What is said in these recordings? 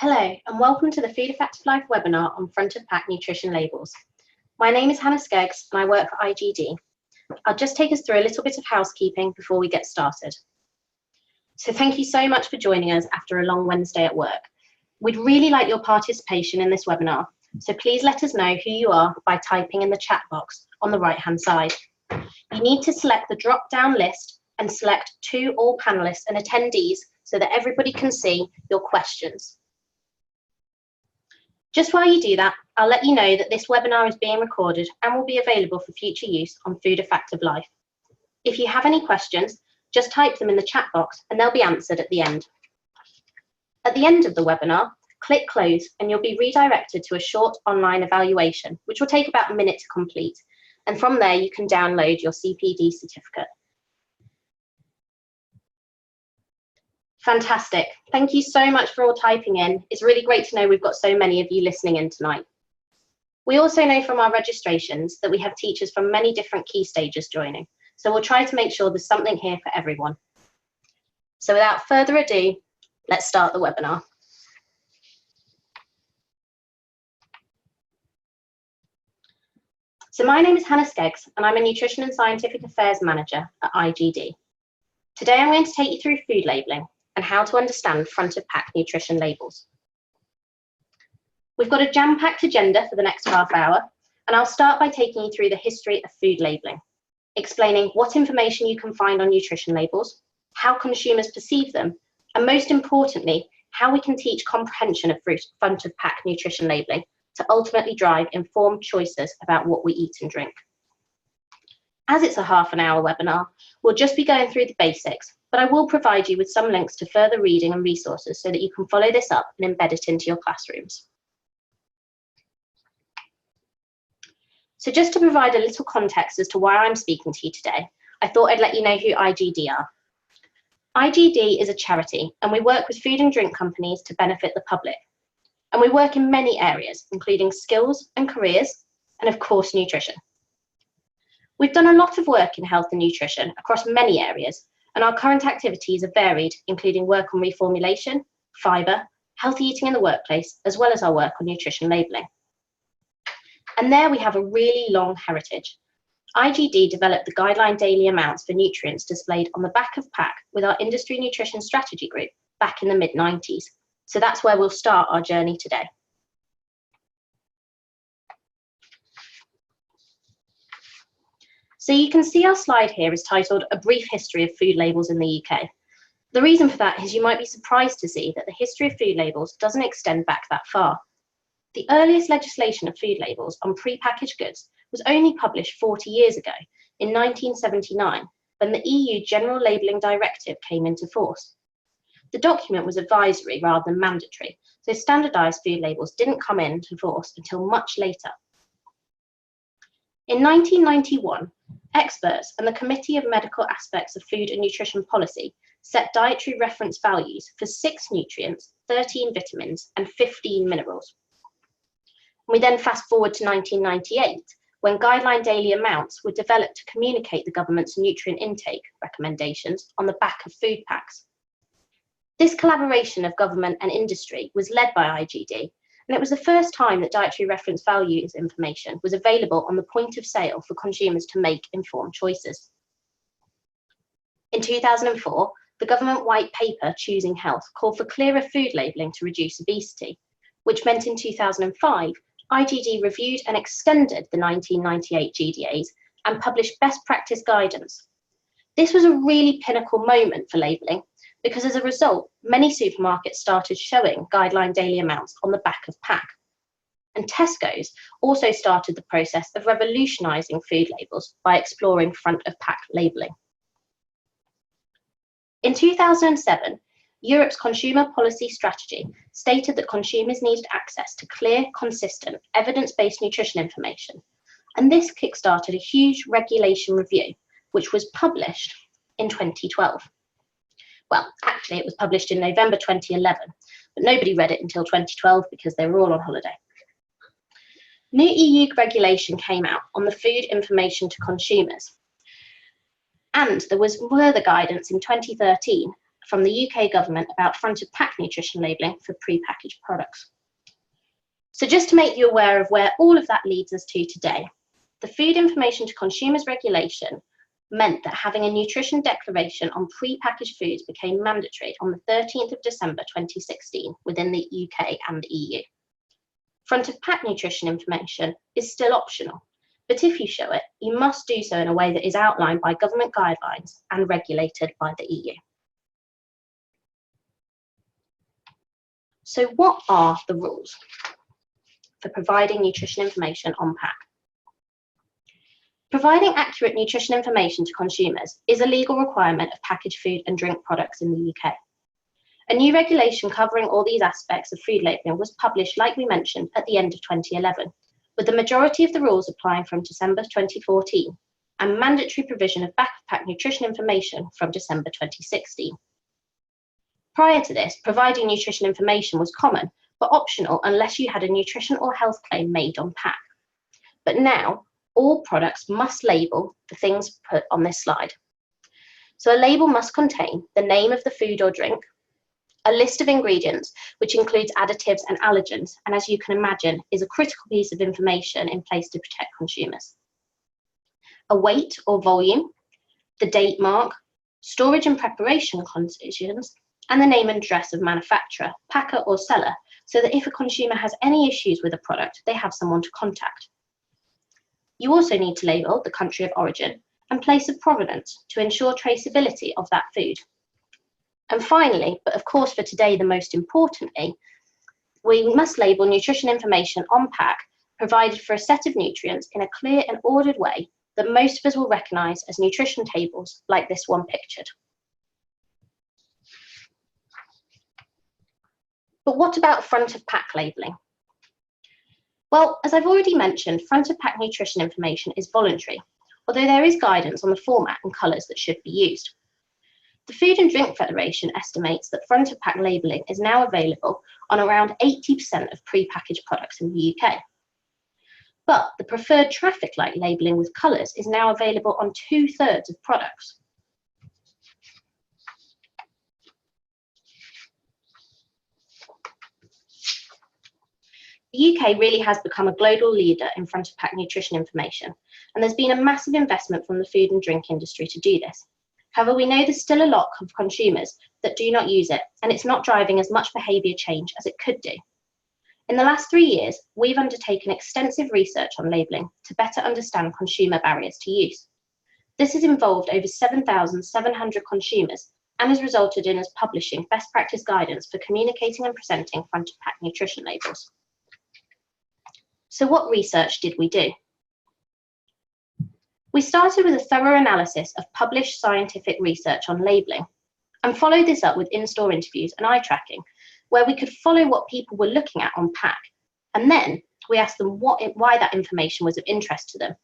Hello, and welcome to the Food Effective Life webinar on front of pack nutrition labels. My name is Hannah Skeggs and I work for IGD. I'll just take us through a little bit of housekeeping before we get started. So thank you so much for joining us after a long Wednesday at work. We'd really like your participation in this webinar, so please let us know who you are by typing in the chat box on the right-hand side. You need to select the drop-down list and select to all panelists and attendees so that everybody can see your questions. Just while you do that, I'll let you know that this webinar is being recorded and will be available for future use on Food Effective Life. If you have any questions, just type them in the chat box and they'll be answered at the end. At the end of the webinar, click close and you'll be redirected to a short online evaluation, which will take about a minute to complete. And from there, you can download your CPD certificate. Fantastic. Thank you so much for all typing in. It's really great to know we've got so many of you listening in tonight. We also know from our registrations that we have teachers from many different key stages joining, so we'll try to make sure there's something here for everyone. So without further ado, let's start the webinar. So my name is Hannah Skeggs and I'm a Nutrition and Scientific Affairs Manager at IGD. Today I'm going to take you through food labelling and how to understand front of pack nutrition labels. We've got a jam-packed agenda for the next half hour, and I'll start by taking you through the history of food labelling, explaining what information you can find on nutrition labels, how consumers perceive them, and most importantly, how we can teach comprehension of front of pack nutrition labelling to ultimately drive informed choices about what we eat and drink. As it's a half-an-hour webinar, we'll just be going through the basics, but I will provide you with some links to further reading and resources so that you can follow this up and embed it into your classrooms. So just to provide a little context as to why I'm speaking to you today, I thought I'd let you know who IGD are. IGD is a charity, and we work with food and drink companies to benefit the public. And we work in many areas, including skills and careers, and of course, nutrition. We've done a lot of work in health and nutrition across many areas, and our current activities are varied, including work on reformulation, fibre, healthy eating in the workplace, as well as our work on nutrition labelling. And there we have a really long heritage. IGD developed the guideline daily amounts for nutrients displayed on the back of pack with our industry nutrition strategy group back in the mid-90s. So that's where we'll start our journey today. So you can see our slide here is titled A Brief History of Food Labels in the UK. The reason for that is you might be surprised to see that the history of food labels doesn't extend back that far. The earliest legislation of food labels on pre-packaged goods was only published 40 years ago, in 1979, when the EU General Labelling Directive came into force. The document was advisory rather than mandatory, so standardised food labels didn't come into force until much later. In 1991, experts and the Committee of Medical Aspects of Food and Nutrition Policy set dietary reference values for 6 nutrients, 13 vitamins, and 15 minerals. We then fast forward to 1998, when guideline daily amounts were developed to communicate the government's nutrient intake recommendations on the back of food packs. This collaboration of government and industry was led by IGD, and it was the first time that dietary reference values information was available on the point of sale for consumers to make informed choices. In 2004, the government white paper Choosing Health called for clearer food labelling to reduce obesity, which meant in 2005, IGD reviewed and extended the 1998 GDAs and published best practice guidance. This was a really pinnacle moment for labelling, because as a result, many supermarkets started showing guideline daily amounts on the back of pack. And Tesco's also started the process of revolutionising food labels by exploring front of pack labelling. In 2007, Europe's consumer policy strategy stated that consumers needed access to clear, consistent, evidence-based nutrition information. And this kickstarted a huge regulation review, which was published in 2012. Well, actually, it was published in November 2011, but nobody read it until 2012 because they were all on holiday. New EU regulation came out on the food information to consumers. And there was further guidance in 2013 from the UK government about front of pack nutrition labelling for pre-packaged products. So just to make you aware of where all of that leads us to today, the Food Information to Consumers Regulation meant that having a nutrition declaration on pre-packaged foods became mandatory on the 13th of December 2016 within the UK and EU. Front of pack nutrition information is still optional, but if you show it, you must do so in a way that is outlined by government guidelines and regulated by the EU. So what are the rules for providing nutrition information on pack? Providing accurate nutrition information to consumers is a legal requirement of packaged food and drink products in the UK. A new regulation covering all these aspects of food labelling was published, like we mentioned, at the end of 2011, with the majority of the rules applying from December 2014 and mandatory provision of back-of-pack nutrition information from December 2016. Prior to this, providing nutrition information was common, but optional unless you had a nutrition or health claim made on pack. But now, all products must label the things put on this slide. So a label must contain the name of the food or drink, a list of ingredients, which includes additives and allergens, and as you can imagine, is a critical piece of information in place to protect consumers. A weight or volume, the date mark, storage and preparation conditions, and the name and address of manufacturer, packer or seller, so that if a consumer has any issues with a product, they have someone to contact. You also need to label the country of origin and place of provenance to ensure traceability of that food. And finally, but of course for today the most importantly, we must label nutrition information on pack provided for a set of nutrients in a clear and ordered way that most of us will recognise as nutrition tables like this one pictured. But what about front of pack labelling? Well, as I've already mentioned, front of pack nutrition information is voluntary, although there is guidance on the format and colours that should be used. The Food and Drink Federation estimates that front of pack labelling is now available on around 80% of pre-packaged products in the UK. But the preferred traffic light labelling with colours is now available on 2/3 of products. The UK really has become a global leader in front of pack nutrition information, and there's been a massive investment from the food and drink industry to do this. However, we know there's still a lot of consumers that do not use it, and it's not driving as much behaviour change as it could do. In the last 3 years, we've undertaken extensive research on labelling to better understand consumer barriers to use. This has involved over 7,700 consumers and has resulted in us publishing best practice guidance for communicating and presenting front of pack nutrition labels. So what research did we do? We started with a thorough analysis of published scientific research on labelling and followed this up with in-store interviews and eye tracking, where we could follow what people were looking at on pack. And then we asked them why that information was of interest to them.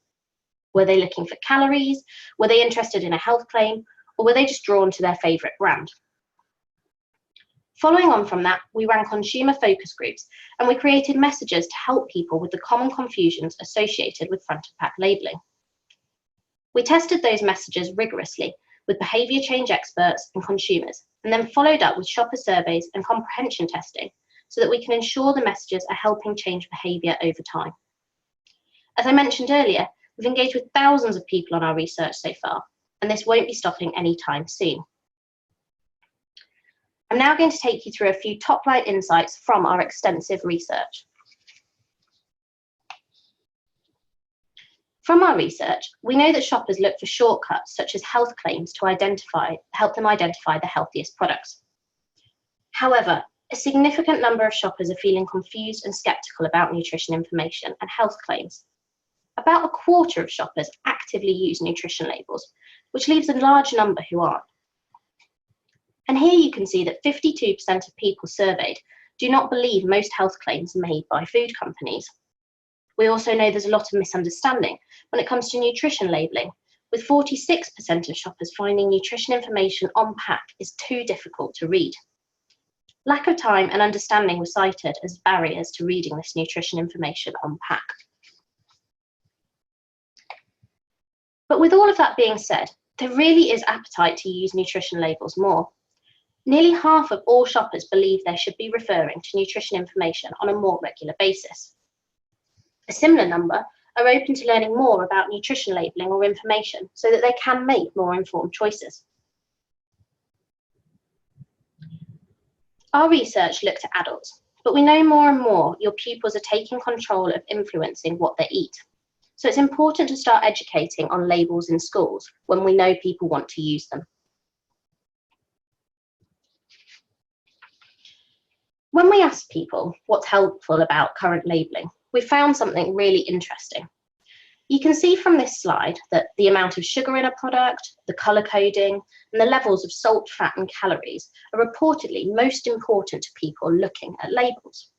Were they looking for calories? Were they interested in a health claim? Or were they just drawn to their favourite brand? Following on from that, we ran consumer focus groups and we created messages to help people with the common confusions associated with front of pack labelling. We tested those messages rigorously with behaviour change experts and consumers, and then followed up with shopper surveys and comprehension testing so that we can ensure the messages are helping change behaviour over time. As I mentioned earlier, we've engaged with thousands of people on our research so far, and this won't be stopping anytime soon. I'm now going to take you through a few top-line insights from our extensive research. From our research, we know that shoppers look for shortcuts such as health claims to help them identify the healthiest products. However, a significant number of shoppers are feeling confused and sceptical about nutrition information and health claims. About a quarter of shoppers actively use nutrition labels, which leaves a large number who aren't. And here you can see that 52% of people surveyed do not believe most health claims made by food companies. We also know there's a lot of misunderstanding when it comes to nutrition labelling, with 46% of shoppers finding nutrition information on pack is too difficult to read. Lack of time and understanding were cited as barriers to reading this nutrition information on pack. But with all of that being said, there really is appetite to use nutrition labels more. Nearly half of all shoppers believe they should be referring to nutrition information on a more regular basis. A similar number are open to learning more about nutrition labelling or information so that they can make more informed choices. Our research looked at adults, but we know more and more your pupils are taking control of influencing what they eat. So it's important to start educating on labels in schools when we know people want to use them. When we asked people what's helpful about current labelling, we found something really interesting. You can see from this slide that the amount of sugar in a product, the colour coding, and the levels of salt, fat, and calories are reportedly most important to people looking at labels.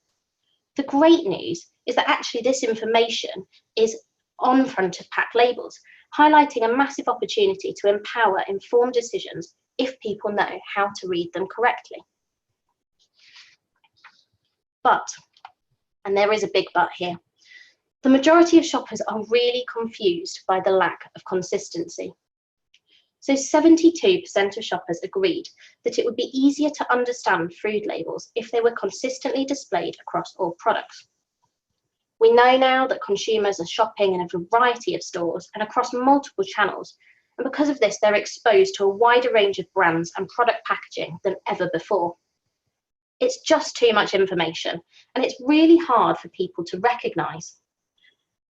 The great news is that actually this information is on front of pack labels, highlighting a massive opportunity to empower informed decisions if people know how to read them correctly. But, and there is a big but here, the majority of shoppers are really confused by the lack of consistency. So 72% of shoppers agreed that it would be easier to understand food labels if they were consistently displayed across all products. We know now that consumers are shopping in a variety of stores and across multiple channels, and because of this, they're exposed to a wider range of brands and product packaging than ever before. It's just too much information, and it's really hard for people to recognise.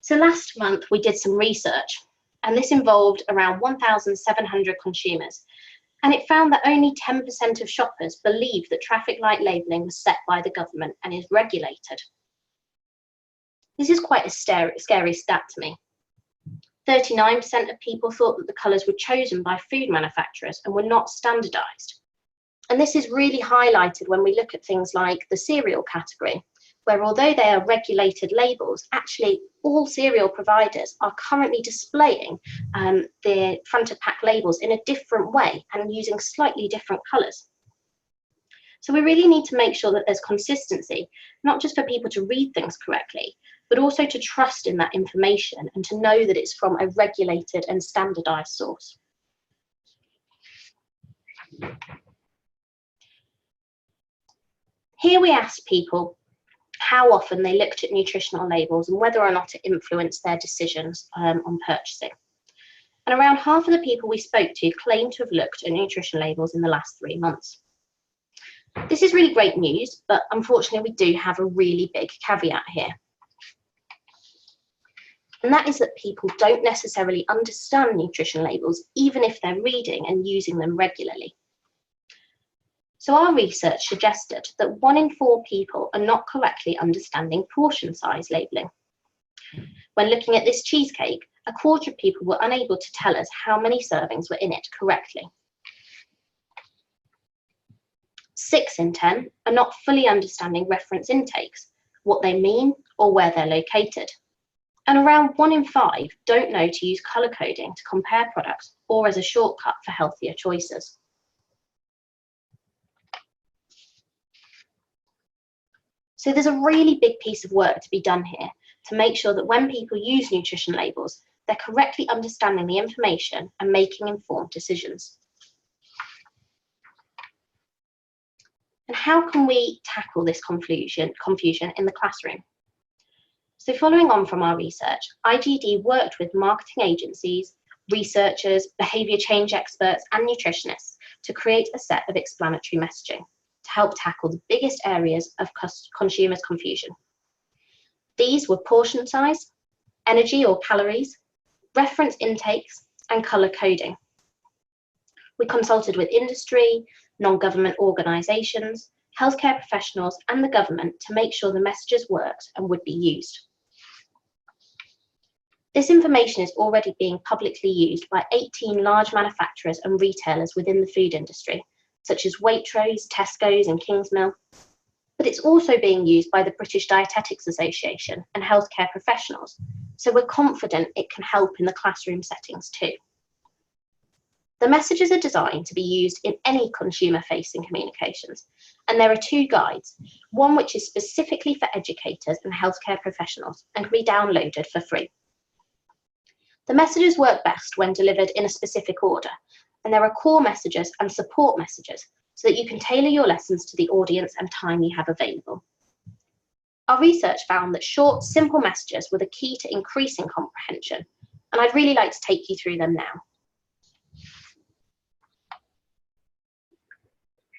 So last month we did some research, and this involved around 1,700 consumers, and it found that only 10% of shoppers believe that traffic light labelling was set by the government and is regulated. This is quite a scary stat to me. 39% of people thought that the colours were chosen by food manufacturers and were not standardised. And this is really highlighted when we look at things like the cereal category, where although they are regulated labels, actually all cereal providers are currently displaying their front of pack labels in a different way and using slightly different colours. So we really need to make sure that there's consistency, not just for people to read things correctly, but also to trust in that information and to know that it's from a regulated and standardised source. Here we asked people how often they looked at nutritional labels and whether or not it influenced their decisions on purchasing. And around half of the people we spoke to claimed to have looked at nutrition labels in the last 3 months. This is really great news, but unfortunately we do have a really big caveat here. And that is that people don't necessarily understand nutrition labels, even if they're reading and using them regularly. So our research suggested that 1 in 4 people are not correctly understanding portion size labelling. When looking at this cheesecake, a quarter of people were unable to tell us how many servings were in it correctly. 6 in 10 are not fully understanding reference intakes, what they mean or where they're located. And around 1 in 5 don't know to use colour coding to compare products or as a shortcut for healthier choices. So there's a really big piece of work to be done here to make sure that when people use nutrition labels, they're correctly understanding the information and making informed decisions. And how can we tackle this confusion in the classroom? So following on from our research, IGD worked with marketing agencies, researchers, behaviour change experts and nutritionists to create a set of explanatory messaging to help tackle the biggest areas of consumers' confusion. These were portion size, energy or calories, reference intakes, and colour coding. We consulted with industry, non-government organisations, healthcare professionals and the government to make sure the messages worked and would be used. This information is already being publicly used by 18 large manufacturers and retailers within the food industry, such as Waitrose, Tesco's and Kingsmill, but it's also being used by the British Dietetics Association and healthcare professionals, so we're confident it can help in the classroom settings too. The messages are designed to be used in any consumer-facing communications, and there are 2 guides, one which is specifically for educators and healthcare professionals and can be downloaded for free. The messages work best when delivered in a specific order, and there are core messages and support messages, so that you can tailor your lessons to the audience and time you have available. Our research found that short, simple messages were the key to increasing comprehension, and I'd really like to take you through them now.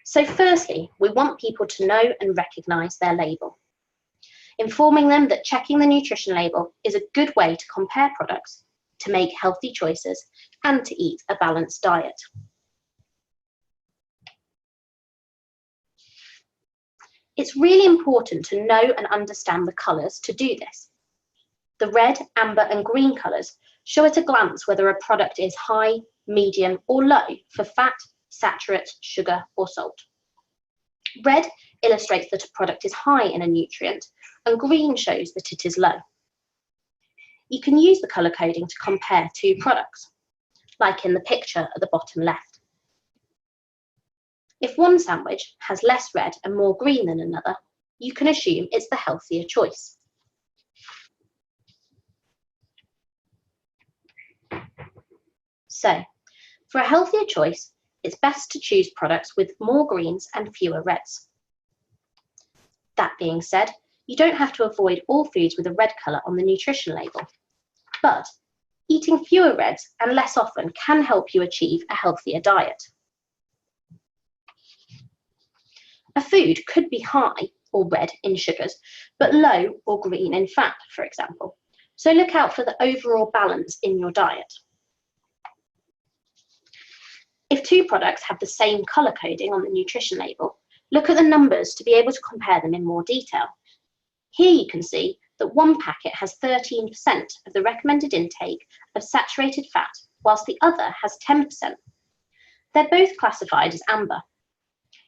So firstly, we want people to know and recognise their label, informing them that checking the nutrition label is a good way to compare products, to make healthy choices, and to eat a balanced diet. It's really important to know and understand the colours to do this. The red, amber and green colours show at a glance whether a product is high, medium or low for fat, saturates, sugar or salt. Red illustrates that a product is high in a nutrient and green shows that it is low. You can use the colour coding to compare two products, like in the picture at the bottom left. If one sandwich has less red and more green than another, you can assume it's the healthier choice. So, for a healthier choice, it's best to choose products with more greens and fewer reds. That being said, you don't have to avoid all foods with a red colour on the nutrition label, but eating fewer reds and less often can help you achieve a healthier diet. A food could be high or red in sugars, but low or green in fat, for example. So look out for the overall balance in your diet. If two products have the same colour coding on the nutrition label, look at the numbers to be able to compare them in more detail. Here you can see that one packet has 13% of the recommended intake of saturated fat, whilst the other has 10%. They're both classified as amber.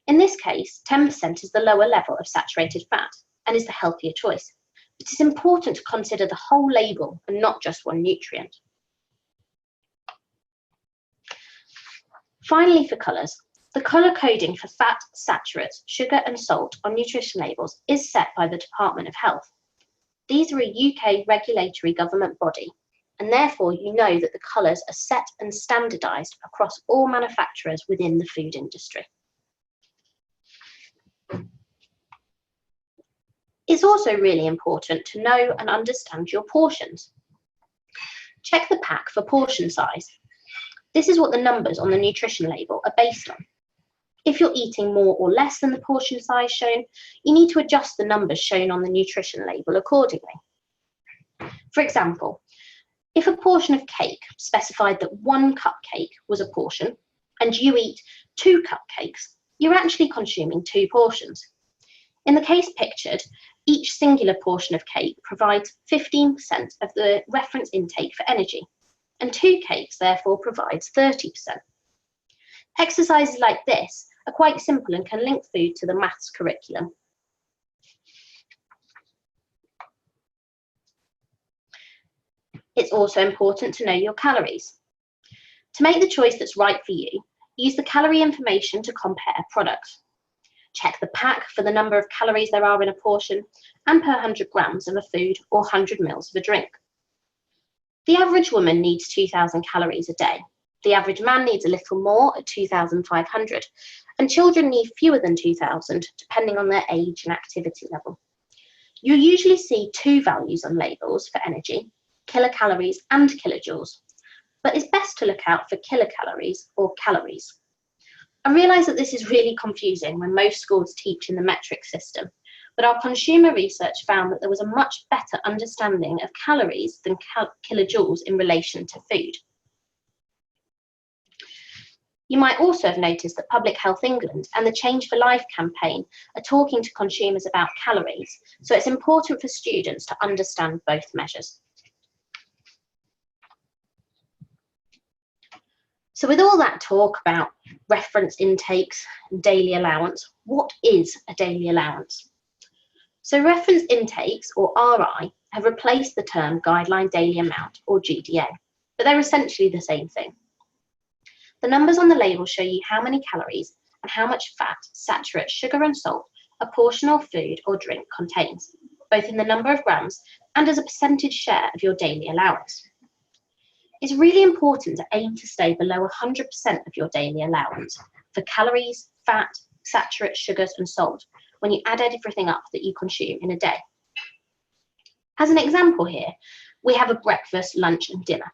In this case, 10% is the lower level of saturated fat and is the healthier choice. But it's important to consider the whole label and not just one nutrient. Finally, for colours, the colour coding for fat, saturates, sugar and salt on nutrition labels is set by the Department of Health. These are a UK regulatory government body, and therefore you know that the colours are set and standardised across all manufacturers within the food industry. It's also really important to know and understand your portions. Check the pack for portion size. This is what the numbers on the nutrition label are based on. If you're eating more or less than the portion size shown, you need to adjust the numbers shown on the nutrition label accordingly. For example, if a portion of cake specified that 1 cupcake was a portion and you eat 2 cupcakes, you're actually consuming 2 portions. In the case pictured, each singular portion of cake provides 15% of the reference intake for energy, and 2 cakes therefore provides 30%. Exercises like this are quite simple and can link food to the maths curriculum. It's also important to know your calories. To make the choice that's right for you, use the calorie information to compare products. Check the pack for the number of calories there are in a portion and per 100 grams of a food or 100 ml of a drink. The average woman needs 2,000 calories a day. The average man needs a little more at 2,500, and children need fewer than 2,000 depending on their age and activity level. You'll usually see 2 values on labels for energy, kilocalories and kilojoules, but it's best to look out for kilocalories or calories. I realise that this is really confusing when most schools teach in the metric system, but our consumer research found that there was a much better understanding of calories than kilojoules in relation to food. You might also have noticed that Public Health England and the Change for Life campaign are talking to consumers about calories, so it's important for students to understand both measures. So with all that talk about reference intakes and daily allowance, what is a daily allowance? So reference intakes, or RI, have replaced the term guideline daily amount, or GDA, but they're essentially the same thing. The numbers on the label show you how many calories and how much fat, saturates, sugar and salt a portion of food or drink contains, both in the number of grams and as a percentage share of your daily allowance. It's really important to aim to stay below 100% of your daily allowance, for calories, fat, saturates, sugars, and salt when you add everything up that you consume in a day. As an example here, we have a breakfast, lunch, and dinner.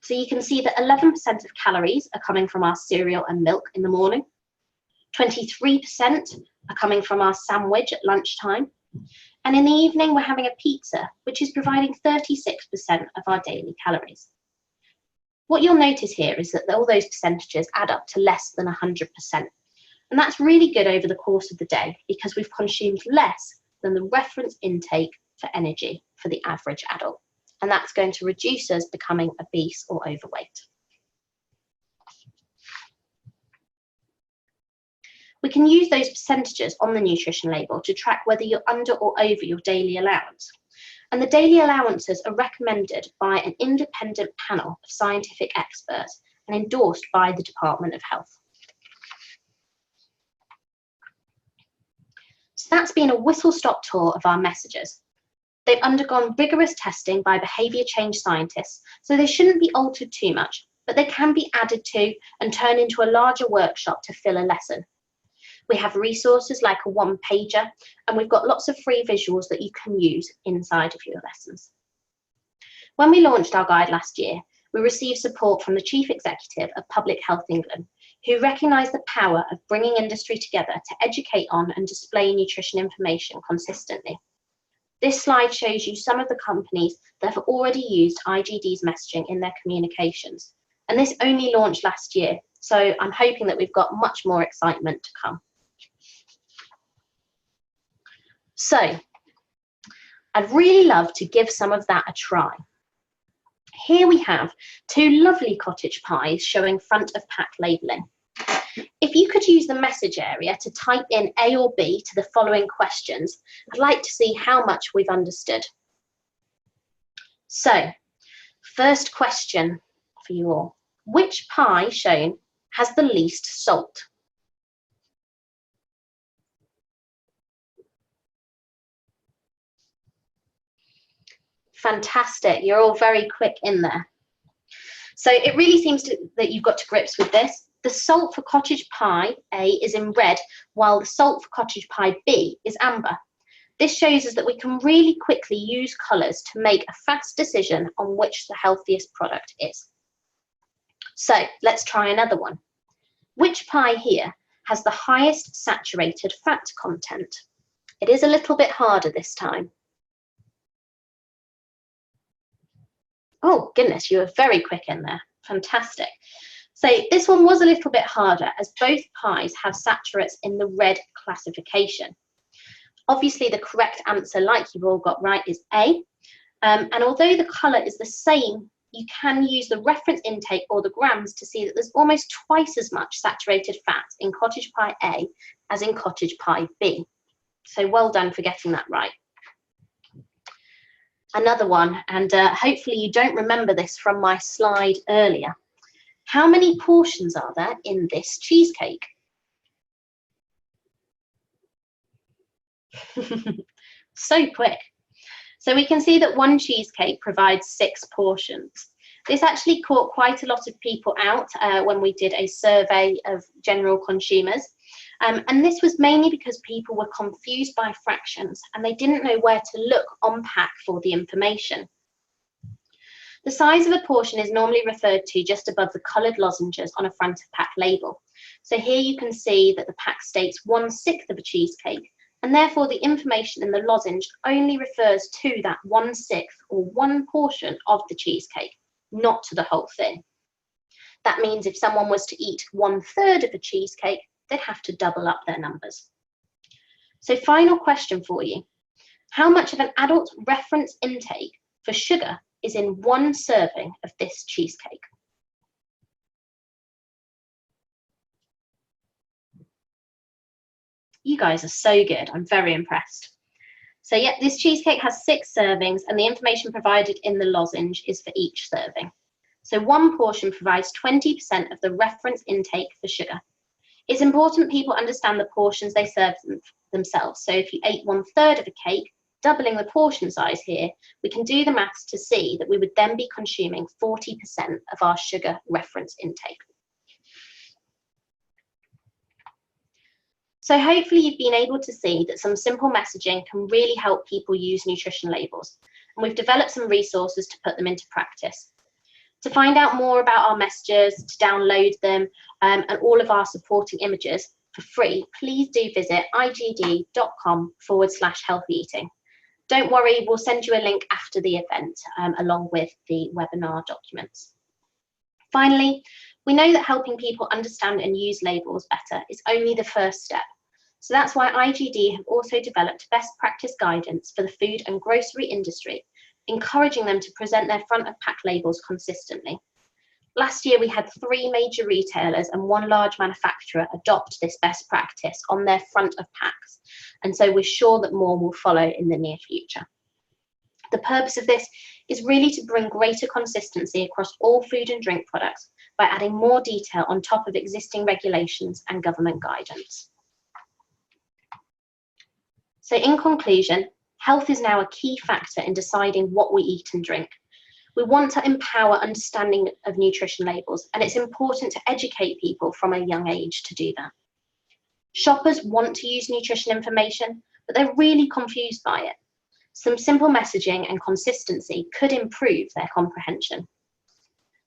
So you can see that 11% of calories are coming from our cereal and milk in the morning, 23% are coming from our sandwich at lunchtime, and in the evening we're having a pizza, which is providing 36% of our daily calories. What you'll notice here is that all those percentages add up to less than 100%. And that's really good over the course of the day because we've consumed less than the reference intake for energy for the average adult. And that's going to reduce us becoming obese or overweight. We can use those percentages on the nutrition label to track whether you're under or over your daily allowance. And the daily allowances are recommended by an independent panel of scientific experts and endorsed by the Department of Health. So that's been a whistle-stop tour of our messages. They've undergone rigorous testing by behaviour change scientists, so they shouldn't be altered too much, but they can be added to and turned into a larger workshop to fill a lesson. We have resources like a one-pager, and we've got lots of free visuals that you can use inside of your lessons. When we launched our guide last year, we received support from the Chief Executive of Public Health England, who recognised the power of bringing industry together to educate on and display nutrition information consistently. This slide shows you some of the companies that have already used IGD's messaging in their communications. And this only launched last year, so I'm hoping that we've got much more excitement to come. So, I'd really love to give some of that a try. Here we have two lovely cottage pies showing front of pack labelling. If you could use the message area to type in A or B to the following questions, I'd like to see how much we've understood. So, first question for you all. Which pie shown has the least salt? Fantastic, you're all very quick in there. So it really seems that you've got to grips with this. The salt for cottage pie A is in red, while the salt for cottage pie B is amber. This shows us that we can really quickly use colours to make a fast decision on which the healthiest product is. So let's try another one. Which pie here has the highest saturated fat content? It is a little bit harder this time. Oh goodness, you were very quick in there. Fantastic. So this one was a little bit harder as both pies have saturates in the red classification. Obviously the correct answer, like you've all got right, is A. And although the colour is the same, you can use the reference intake or the grams to see that there's almost twice as much saturated fat in cottage pie A as in cottage pie B. So well done for getting that right. Another one, and hopefully you don't remember this from my slide earlier. How many portions are there in this cheesecake? So quick. So we can see that one cheesecake provides 6 portions. This actually caught quite a lot of people out when we did a survey of general consumers. And this was mainly because people were confused by fractions and they didn't know where to look on pack for the information. The size of a portion is normally referred to just above the coloured lozenges on a front of pack label. So here you can see that the pack states 1/6 of a cheesecake, and therefore the information in the lozenge only refers to that 1/6 or one portion of the cheesecake, not to the whole thing. That means if someone was to eat 1/3 of a cheesecake, they'd have to double up their numbers. So final question for you. How much of an adult reference intake for sugar is in one serving of this cheesecake? You guys are so good. I'm very impressed. So yeah, this cheesecake has 6 servings and the information provided in the lozenge is for each serving. So one portion provides 20% of the reference intake for sugar. It's important people understand the portions they serve themselves. So if you ate 1/3 of a cake, doubling the portion size here, we can do the maths to see that we would then be consuming 40% of our sugar reference intake. So hopefully you've been able to see that some simple messaging can really help people use nutrition labels, and we've developed some resources to put them into practice. To find out more about our messages, to download them, and all of our supporting images for free, please do visit igd.com/healthy eating. Don't worry, we'll send you a link after the event along with the webinar documents. Finally, we know that helping people understand and use labels better is only the first step. So that's why IGD have also developed best practice guidance for the food and grocery industry, encouraging them to present their front of pack labels consistently. Last year, we had 3 major retailers and 1 large manufacturer adopt this best practice on their front of packs. And so we're sure that more will follow in the near future. The purpose of this is really to bring greater consistency across all food and drink products by adding more detail on top of existing regulations and government guidance. So in conclusion, health is now a key factor in deciding what we eat and drink. We want to empower understanding of nutrition labels, and it's important to educate people from a young age to do that. Shoppers want to use nutrition information, but they're really confused by it. Some simple messaging and consistency could improve their comprehension.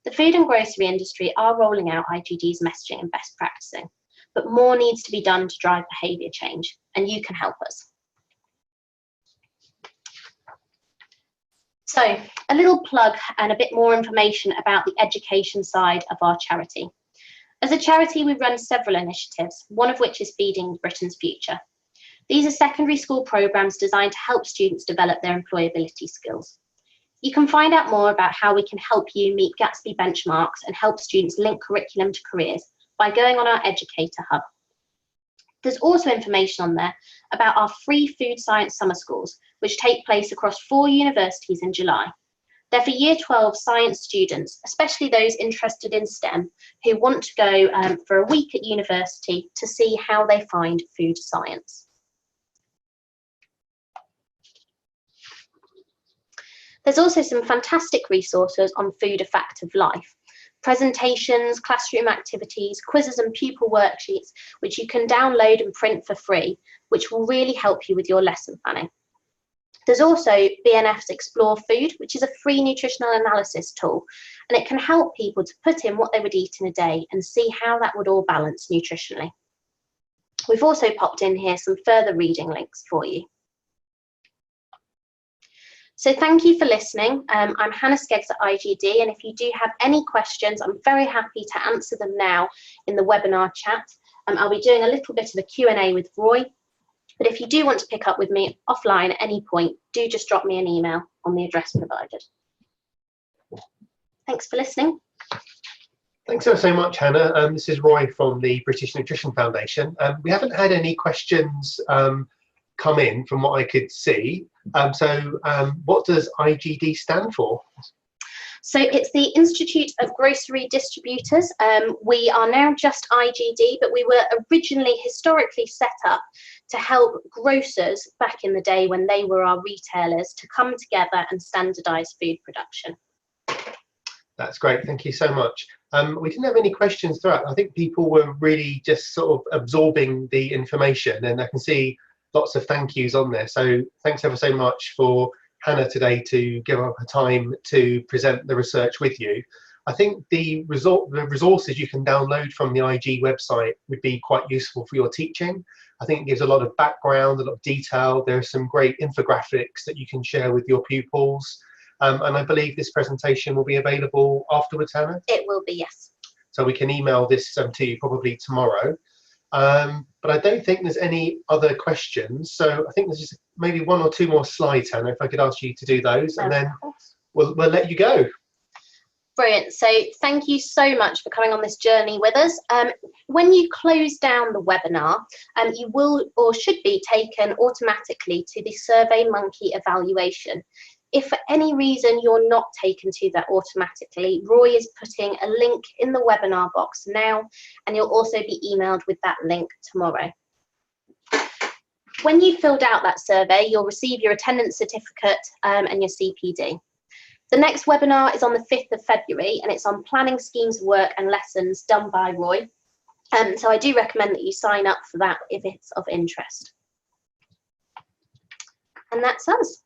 The food and grocery industry are rolling out IGD's messaging and best practicing, but more needs to be done to drive behaviour change, and you can help us. So, a little plug and a bit more information about the education side of our charity. As a charity, we run several initiatives, one of which is Feeding Britain's Future. These are secondary school programmes designed to help students develop their employability skills. You can find out more about how we can help you meet Gatsby benchmarks and help students link curriculum to careers by going on our Educator Hub. There's also information on there about our free food science summer schools, which take place across 4 universities in July. They're for Year 12 science students, especially those interested in STEM, who want to go for a week at university to see how they find food science. There's also some fantastic resources on food a fact of life. Presentations, classroom activities, quizzes and pupil worksheets, which you can download and print for free, which will really help you with your lesson planning. There's also BNF's Explore Food, which is a free nutritional analysis tool, and it can help people to put in what they would eat in a day and see how that would all balance nutritionally. We've also popped in here some further reading links for you. So thank you for listening. I'm Hannah Skeggs at IGD, and if you do have any questions, I'm very happy to answer them now in the webinar chat. I'll be doing a little bit of a Q&A with Roy, but if you do want to pick up with me offline at any point, do just drop me an email on the address provided. Thanks for listening. Thanks ever so much, Hannah. This is Roy from the British Nutrition Foundation. We haven't had any questions come in from what I could see. What does IGD stand for? So it's the Institute of Grocery Distributors. We are now just IGD, but we were originally historically set up to help grocers back in the day when they were our retailers to come together and standardise food production. That's great, thank you so much. We didn't have any questions throughout. I think people were really just sort of absorbing the information, and I can see lots of thank yous on there. So thanks ever so much for Hannah today to give up her time to present the research with you. I think the resources you can download from the IG website would be quite useful for your teaching. I think it gives a lot of background, a lot of detail. There are some great infographics that you can share with your pupils. And I believe this presentation will be available afterwards, Hannah? It will be, yes. So we can email this to you probably tomorrow. But I don't think there's any other questions. So I think there's just maybe 1 or 2 more slides, Hannah, if I could ask you to do those, and then we'll let you go. Brilliant. So thank you so much for coming on this journey with us. When you close down the webinar, you will or should be taken automatically to the SurveyMonkey evaluation. If for any reason you're not taken to that automatically, Roy is putting a link in the webinar box now, and you'll also be emailed with that link tomorrow. When you filled out that survey, you'll receive your attendance certificate and your CPD. The next webinar is on the 5th of February, and it's on planning schemes of work and lessons done by Roy. So I do recommend that you sign up for that if it's of interest. And that's us.